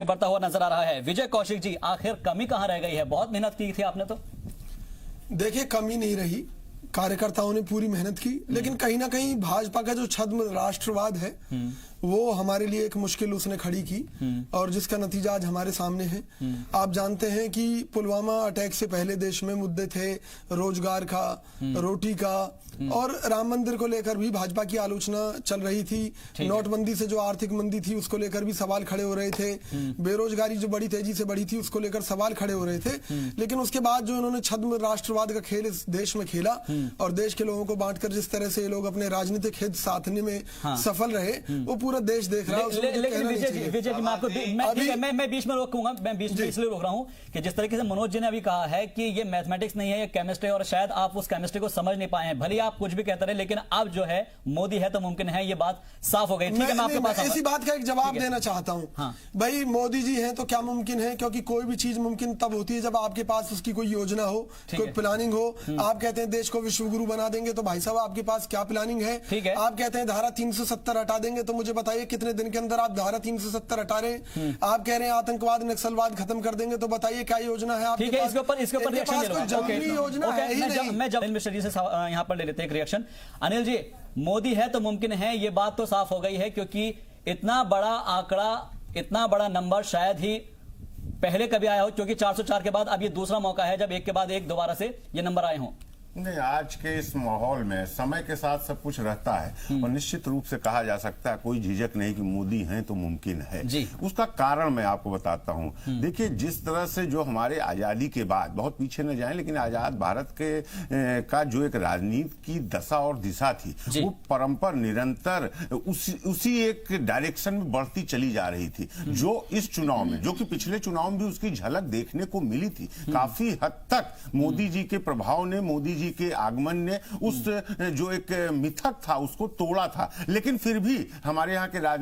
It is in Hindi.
बढ़ता हुआ नजर आ रहा है। विजय कौशिक जी, आखिर कमी कहां रह गई है? बहुत मेहनत की थी आपने तो। देखिए, कमी नहीं रही, कार्यकर्ताओं ने पूरी मेहनत की, लेकिन कहीं ना कहीं भाजपा का जो छद्म राष्ट्रवाद है वो हमारे लिए एक मुश्किल उसने खड़ी की और जिसका नतीजा आज हमारे सामने है। आप जानते हैं कि पुलवामा अटैक से पहले देश में मुद्दे थे रोजगार का, रोटी का, और राम मंदिर को लेकर भी भाजपा की आलोचना चल रही थी। नोटबंदी से जो आर्थिक मंदी थी उसको लेकर भी सवाल खड़े हो रहे थे। बेरोजगारी जो बड़ी तेजी से बढ़ी थी उसको लेकर सवाल खड़े हो रहे थे। लेकिन उसके बाद जो इन्होंने छद्म राष्ट्रवाद का खेल इस देश में खेला और देश के लोगों को बांटकर जिस तरह से ये लोग अपने राजनीतिक हित साधने में सफल रहे, वो पूरा देश देख रहा है। लेकिन विजय जी, मैं आपको मैं बीच में रोकूंगा, मैं बीच में इसलिए रोक रहा हूं कि जिस तरीके से मनोज जी ने अभी कहा है कि ये मैथमेटिक्स नहीं है, ये केमिस्ट्री, और शायद आप उस केमिस्ट्री को समझ नहीं पाए हैं। भले आप कुछ भी कहते रहे, लेकिन अब जो है मोदी है तो मुमकिन है, ये बात साफ हो गई। ठीक है, मैं आपके पास इसी बात का एक जवाब देना चाहता हूं। भाई, मोदी जी हैं तो क्या मुमकिन है? क्योंकि कोई भी चीज मुमकिन तब होती है जब आपके पास उसकी कोई योजना हो, कोई प्लानिंग हो। आप कहते हैं देश को विश्वगुरु बना देंगे, तो भाई साहब आपके पास क्या प्लानिंग है? आप कहते हैं धारा 370 हटा देंगे, तो मुझे बताइए कितने दिन के अंदर आप धारा 370 हटा रहे हैं? आप कह रहे हैं आतंकवाद नक्सलवाद खत्म कर देंगे, तो बताइए क्या योजना है आपके पास? इसके ऊपर रिएक्शन ले लो। जमीनी योजना है ही नहीं। मैं जब मिश्र जी से यहां पर ले लेते हैं एक रिएक्शन। अनिल जी, मोदी है तो मुमकिन है, ये बात तो साफ हो गई है, क्योंकि इतना बड़ा आंकड़ा, इतना बड़ा नंबर शायद ही पहले कभी आया हो, क्योंकि 404 के बाद अब ये दूसरा मौका है जब एक के बाद एक दोबारा से ये नंबर आए हों। नहीं, आज के इस माहौल में समय के साथ सब कुछ रहता है और निश्चित रूप से कहा जा सकता है, कोई झिझक नहीं कि मोदी हैं तो मुमकिन है। उसका कारण मैं आपको बताता हूं। देखिए, जिस तरह से जो हमारे आजादी के बाद, बहुत पीछे न जाएं, लेकिन आजाद भारत के का जो एक राजनीति की दशा और दिशा थी, वो परंपर निरंतर उसी एक डायरेक्शन में बढ़ती चली जा रही थी, जो इस चुनाव में, जो कि पिछले चुनाव में भी उसकी झलक देखने को मिली थी। काफी हद तक मोदी जी के प्रभाव ने, मोदी जी के आगमन ने उस जो एक मिथक था उसको तोड़ा था। लेकिन फिर भी हमारे यहाँ के राजनीति